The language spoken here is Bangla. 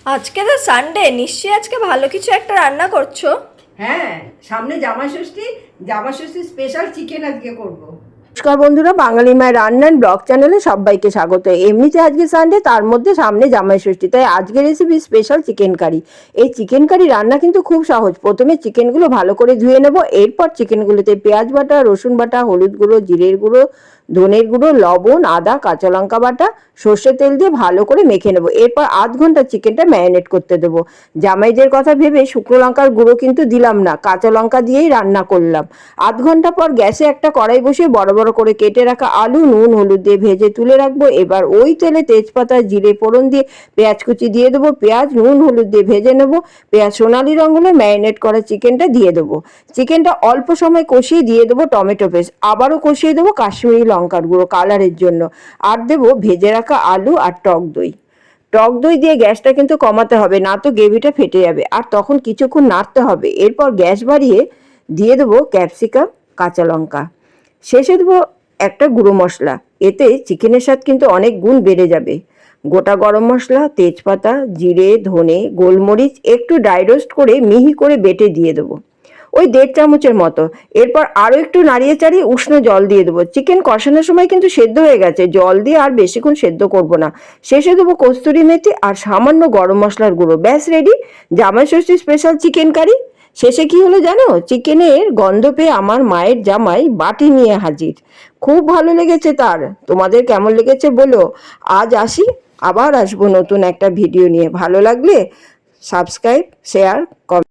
আজকে তো সানডে, নিশ্চয়ই আজকে ভালো কিছু একটা রান্না করছো। হ্যাঁ, সামনে জামা ষষ্ঠী স্পেশাল চিকেন আজকে করব। নমস্কার বন্ধুরা, বাঙালি মায়ের রান্নার ব্লগ চ্যানেলে সবাইকে স্বাগত। এমনিতে আজকে সানডে, তার মধ্যে সামনে জামাই ষষ্ঠী, তাই আজকে রেসিপি স্পেশাল চিকেন কারি। এই চিকেন কারি রান্না কিন্তু খুব সহজ। প্রথমে চিকেনগুলো ভালো করে ধুয়ে নেব। এরপর চিকেনগুলোতে পেঁয়াজ বাটা, রসুন বাটা, হলুদ গুঁড়ো, জিরের গুঁড়ো, ধনের গুঁড়ো, লবণ, আদা, কাঁচা লঙ্কা বাটা, সর্ষের তেল দিয়ে ভালো করে মেখে নেব। এরপর আধ ঘন্টা চিকেনটা ম্যারিনেট করতে দেবো। জামাইদের কথা ভেবে শুকনো লঙ্কার গুঁড়ো কিন্তু দিলাম না, কাঁচা লঙ্কা দিয়েই রান্না করলাম। আধ ঘন্টা পর গ্যাসে একটা কড়াই বসিয়ে বড় বড় করে কেটে রাখা আলু নুন হলুদ দিয়ে ভেজে তুলে রাখবো। এবার ওই তেলে তেজপাতা জিরে ফোড়ন দিয়ে পেঁয়াজ কুচি দিয়ে দেবো। পেঁয়াজ নুন হলুদ দিয়ে ভেজে নেব। পেঁয়াজ সোনালি রঙ হলে ম্যারিনেট করা চিকেনটা দিয়ে দেবো। চিকেনটা অল্প সময় কষিয়ে দিয়ে দেবো টমেটো পেস্ট। আবারও কষিয়ে দেবো কাশ্মীরি লঙ্কার গুঁড়ো কালারের জন্য। আর দেবো ভেজে রাখা আলু আর টক দই। টক দই দিয়ে গ্যাসটা কিন্তু কমাতে হবে, না তো গ্রেভিটা ফেটে যাবে। আর তখন কিছুক্ষণ নাড়তে হবে। এরপর গ্যাস বাড়িয়ে দিয়ে দেবো ক্যাপসিকাম, কাঁচা লঙ্কা। শেষে দেবো একটা গুঁড়ো মশলা। এতে চিকেনের স্বাদ কিন্তু অনেক গুণ বেড়ে যাবে। গোটা গরম মশলা, তেজপাতা, জিরে, ধনে, গোলমরিচ একটু ড্রাই রোস্ট করে মিহি করে বেটে দিয়ে দেবো, ওই 1.5 চামচের মতো। এরপর আরও একটু নাড়িয়ে চাড়িয়ে উষ্ণ জল দিয়ে দেবো। চিকেন কষানোর সময় কিন্তু সেদ্ধ হয়ে গেছে, জল দিয়ে আর বেশিক্ষণ সেদ্ধ করব না। শেষে দেবো কস্তুরি মেথি আর সামান্য গরম মশলার গুঁড়ো। ব্যাস রেডি জামাই ষষ্ঠী স্পেশাল চিকেন কারি। শেষে কি হলো জানো? চিকেনের গন্ধ পেয়ে আমার মায়ের জামাই বাটি নিয়ে হাজির। খুব ভালো লেগেছে তার। তোমাদের কেমন লেগেছে বলো। আজ আসি, আবার আসবো নতুন একটা ভিডিও নিয়ে। ভালো লাগলে সাবস্ক্রাইব, শেয়ার, কমেন্ট।